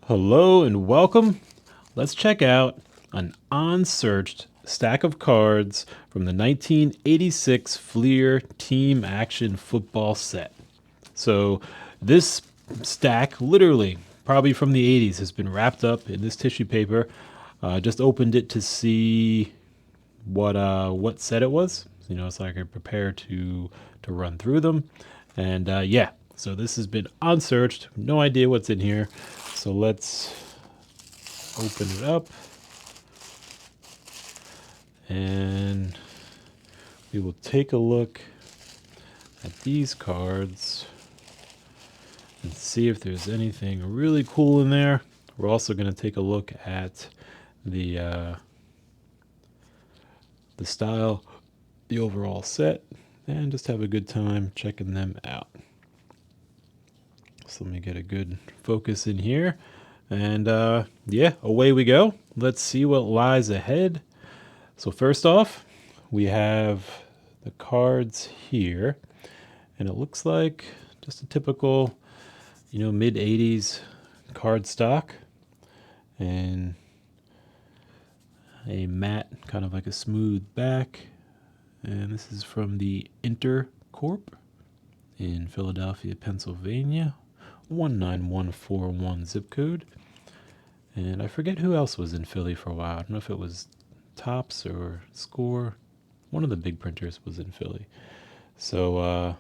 Hello and welcome. Let's check out an unsearched stack of cards from the 1986 Fleer Team Action Football set. So, this stack, literally, probably from the 80s, has been wrapped up in this tissue paper. Just opened it to see what set it was. So I could prepare to run through them. And yeah, so this has been unsearched. No idea what's in here. So let's open it up, and we will take a look at these cards and see if there's anything really cool in there. We're also going to take a look at the style, the overall set, and just have a good time checking them out. So let me get a good focus in here. And yeah, away we go. Let's see what lies ahead. So first off, we have the cards here, and it looks like just a typical, mid 80s card stock, and a matte, kind of like a smooth back. And this is from the Intercorp in Philadelphia, Pennsylvania, 19141 zip code. And I forget who else was in Philly for a while. I don't know if it was Tops or Score. One of the big printers was in Philly. So,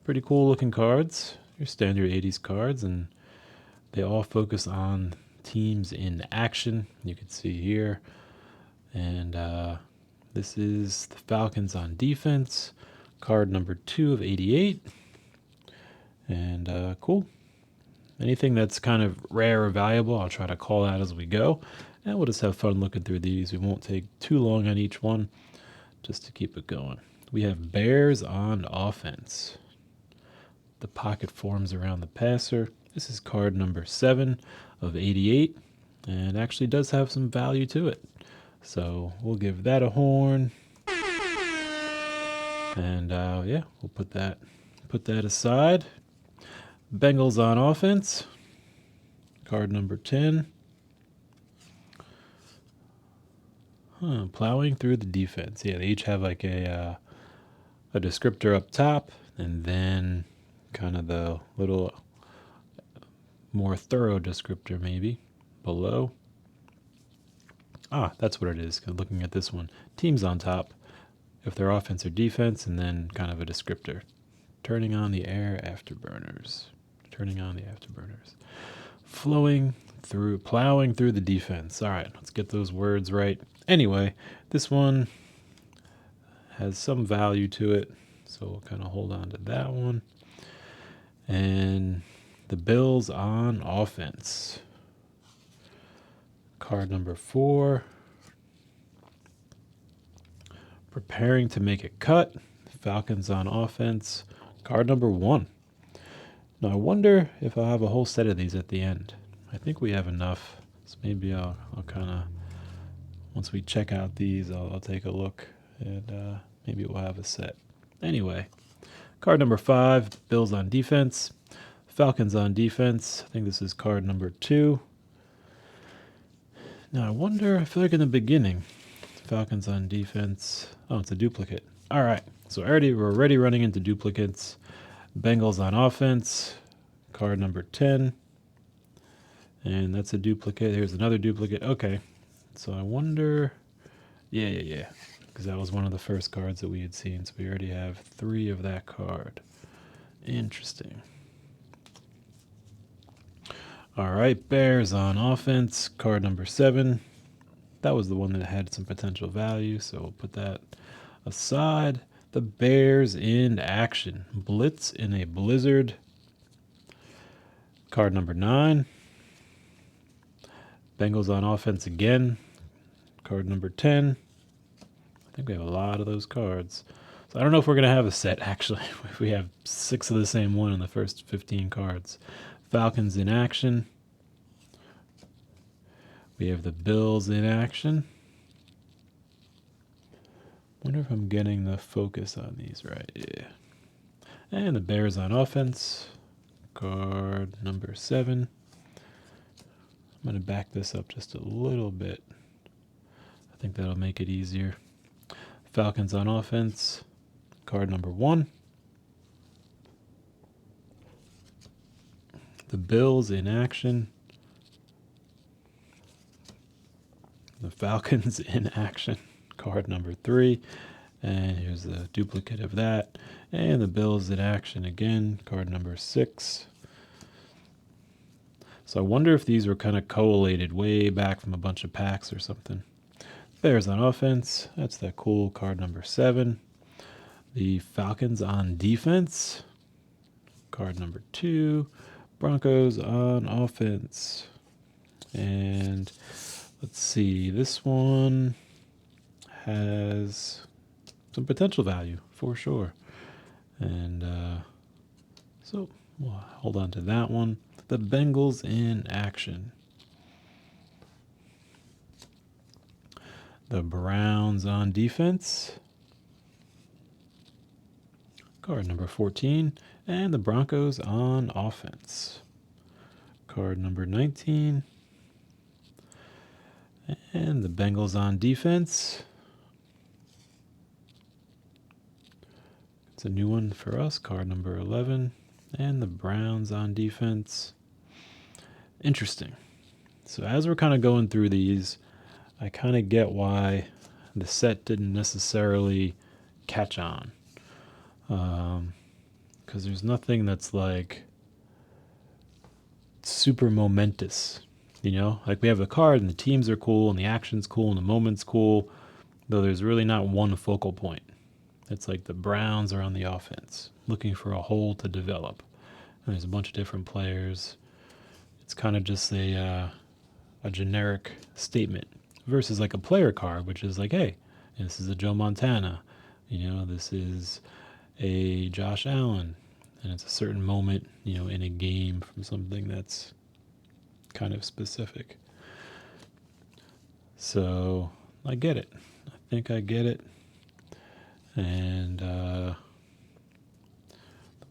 pretty cool looking cards. Your standard 80s cards, and they all focus on teams in action. You can see here. And this is the Falcons on defense, card number 2 of 88. And cool. Anything that's kind of rare or valuable, I'll try to call out as we go. And we'll just have fun looking through these. We won't take too long on each one, just to keep it going. We have Bears on offense. The pocket forms around the passer. This is card number 7 of 88, and actually does have some value to it. So we'll give that a horn. And yeah, we'll put that aside. Bengals on offense. Card number 10. Plowing through the defense. Yeah, they each have like a descriptor up top, and then kind of the little more thorough descriptor maybe below. That's what it is. Looking at this one, teams on top, if they're offense or defense, and then kind of a descriptor. Turning on the air afterburners. Turning on the afterburners. Plowing through the defense. All right, let's get those words right. Anyway, this one has some value to it, so we'll kind of hold on to that one. And the Bills on offense. Card number 4. Preparing to make a cut. Falcons on offense. Card number 1. Now I wonder if I'll have a whole set of these at the end. I think we have enough, so maybe I'll kind of, once we check out these, I'll take a look, and maybe we'll have a set. Anyway, card number 5, Bills on defense. Falcons on defense. I think this is card number 2. Now I wonder, I feel like in the beginning, Falcons on defense. Oh, it's a duplicate. All right, so we're already running into duplicates. Bengals on offense, card number 10. And that's a duplicate. Here's another duplicate. Okay, so I wonder. Yeah. Because that was one of the first cards that we had seen. So we already have 3 of that card. Interesting. All right, Bears on offense, card number 7. That was the one that had some potential value, so we'll put that aside. The Bears in action. Blitz in a blizzard. Card number 9. Bengals on offense again. Card number 10. I think we have a lot of those cards. So I don't know if we're going to have a set, actually. If we have 6 of the same one in the first 15 cards. Falcons in action. We have the Bills in action. Wonder if I'm getting the focus on these right. Yeah. And the Bears on offense. Card number 7. I'm going to back this up just a little bit. I think that'll make it easier. Falcons on offense, card number 1. The Bills in action. The Falcons in action, card number 3. And here's a duplicate of that. And the Bills in action again, card number 6. So I wonder if these were kind of collated way back from a bunch of packs or something. Bears on offense, that's that cool card number 7. The Falcons on defense, card number 2. Broncos on offense. And let's see, this one has some potential value for sure. And so we'll hold on to that one. The Bengals in action. The Browns on defense. Card number 14. And the Broncos on offense. Card number 19. And the Bengals on defense. It's a new one for us, card number 11. And the Browns on defense. Interesting. So as we're kind of going through these, I kind of get why the set didn't necessarily catch on. Because there's nothing that's like super momentous, you know? Like we have a card and the teams are cool and the action's cool and the moment's cool, though there's really not one focal point. It's like the Browns are on the offense, looking for a hole to develop. And there's a bunch of different players. It's kind of just a generic statement versus like a player card, which is like, hey, this is a Joe Montana. You know, this is a Josh Allen. And it's a certain moment, you know, in a game from something that's kind of specific. So I get it. I think I get it. And the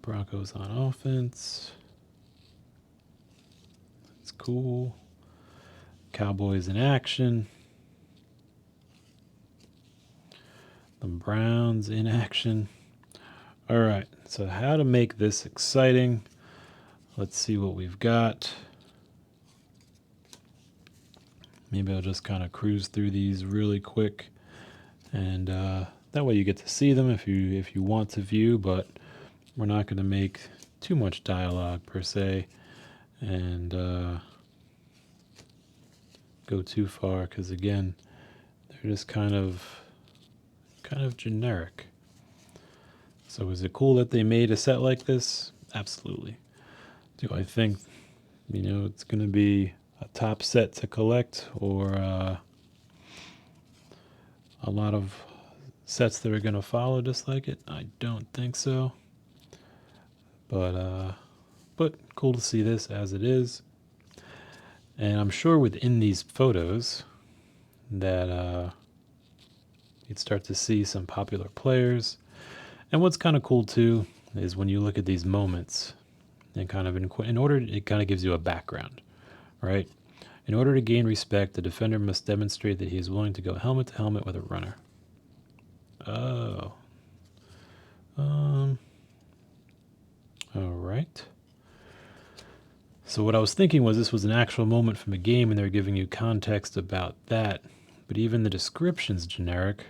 Broncos on offense. That's cool. Cowboys in action. The Browns in action. All right, so how to make this exciting. Let's see what we've got. Maybe I'll just kind of cruise through these really quick. And that way you get to see them if you want to view, but we're not going to make too much dialogue per se and go too far because again they're just kind of generic. So is it cool that they made a set like this? Absolutely. Do I think it's going to be a top set to collect or a lot of sets that are going to follow just like it? I don't think so. But cool to see this as it is. And I'm sure within these photos that you'd start to see some popular players. And what's kind of cool too is when you look at these moments and kind of in order, it kind of gives you a background, right? In order to gain respect, the defender must demonstrate that he is willing to go helmet to helmet with a runner. Oh. All right. So what I was thinking was this was an actual moment from a game and they're giving you context about that. But even the description's generic,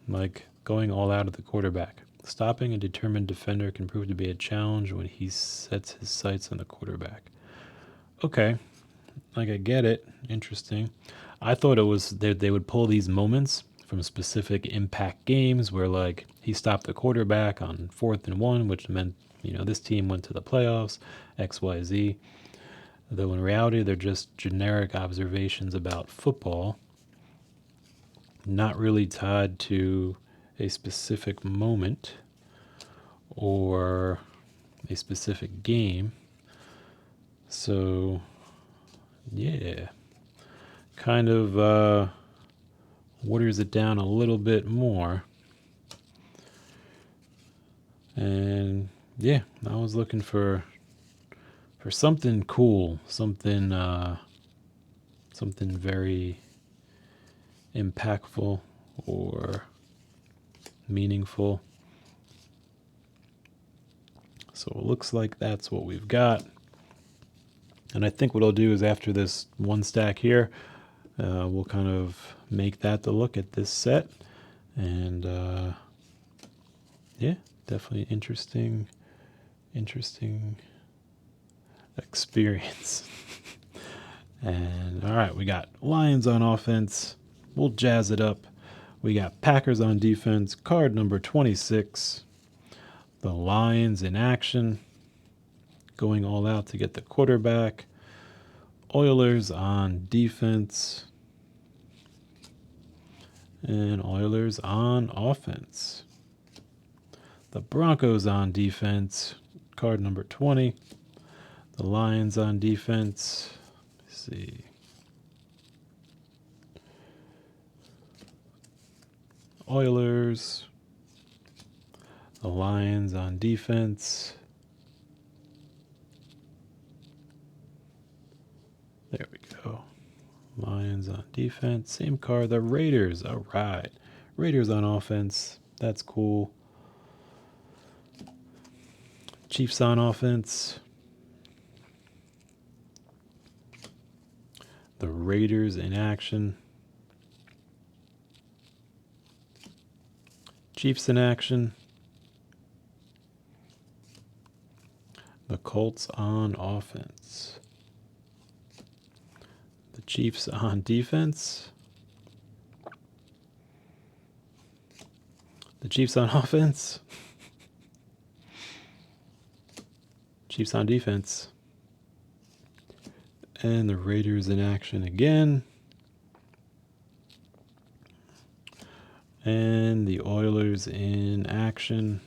like going all out at the quarterback. Stopping a determined defender can prove to be a challenge when he sets his sights on the quarterback. Okay, like I get it. Interesting. I thought it was they would pull these moments from specific impact games where like he stopped the quarterback on 4th and 1, which meant, this team went to the playoffs, XYZ. Though in reality, they're just generic observations about football, not really tied to a specific moment or a specific game. So, yeah, kind of waters it down a little bit more. And yeah, I was looking for something cool, something something very impactful or meaningful. So it looks like that's what we've got. And I think what I'll do is after this one stack here, we'll kind of make that the look at this set. And yeah, definitely interesting experience. And all right, we got Lions on offense. We'll jazz it up. We got Packers on defense, card number 26. The Lions in action, going all out to get the quarterback. Oilers on defense. And Oilers on offense. The Broncos on defense, card number 20. The Lions on defense. Let's see. Oilers. The Lions on defense. There we go. Lions on defense. Same card. The Raiders. All right. Raiders on offense. That's cool. Chiefs on offense. The Raiders in action. Chiefs in action. The Colts on offense. The Chiefs on defense. The Chiefs on offense. Chiefs on defense. And the Raiders in action again. And the Oilers in action.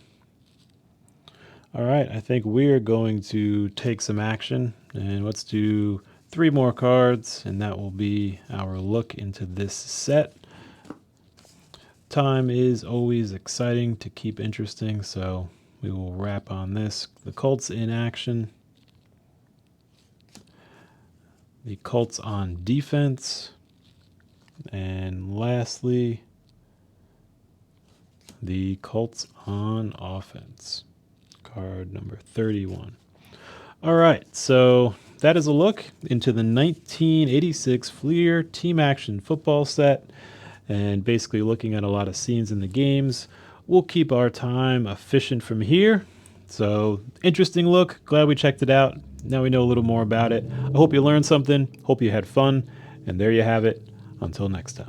All right, I think we're going to take some action. And let's do 3 more cards, and that will be our look into this set. Time is always exciting to keep interesting, so we will wrap on this. The Colts in action. The Colts on defense. And lastly, the Colts on offense. Card number 31. All right, so that is a look into the 1986 Fleer Team Action football set, and basically looking at a lot of scenes in the games. We'll keep our time efficient from here. So interesting look. Glad we checked it out. Now we know a little more about it. I hope you learned something. Hope you had fun. And there you have it. Until next time.